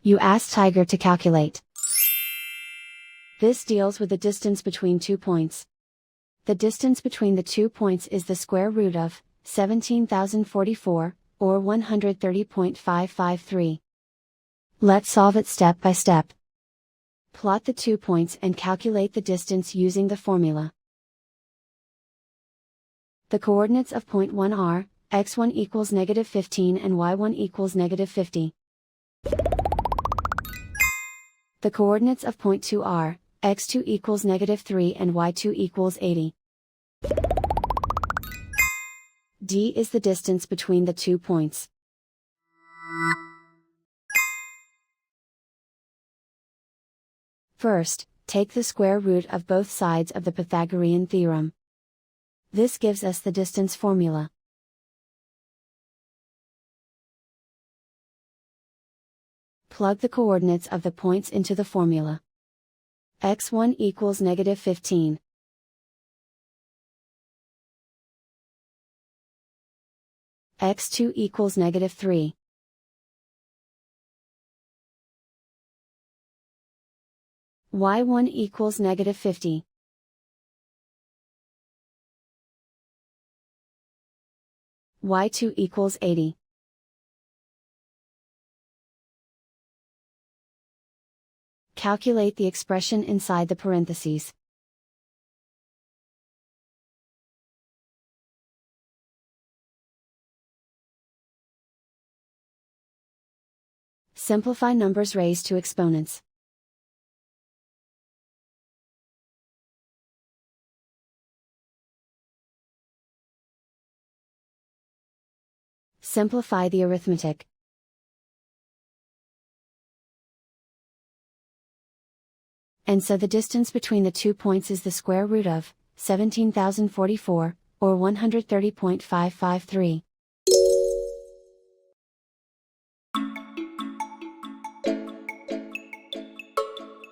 You ask Tiger to calculate. This deals with the distance between 2 points. The distance between the 2 points is the square root of 17,044, or 130.553. Let's solve it step by step. Plot the 2 points and calculate the distance using the formula. The coordinates of point 1 are, x1 equals -15 and y1 equals -50. The coordinates of point 2 are, x2 equals -3 and y2 equals 80. D is the distance between the 2 points. First, take the square root of both sides of the Pythagorean theorem. This gives us the distance formula. Plug the coordinates of the points into the formula. x1 equals -15. x2 equals -3. y1 equals -50. y2 equals 80. Calculate the expression inside the parentheses. Simplify numbers raised to exponents. Simplify the arithmetic. And so the distance between the 2 points is the square root of 17,044, or 130.553.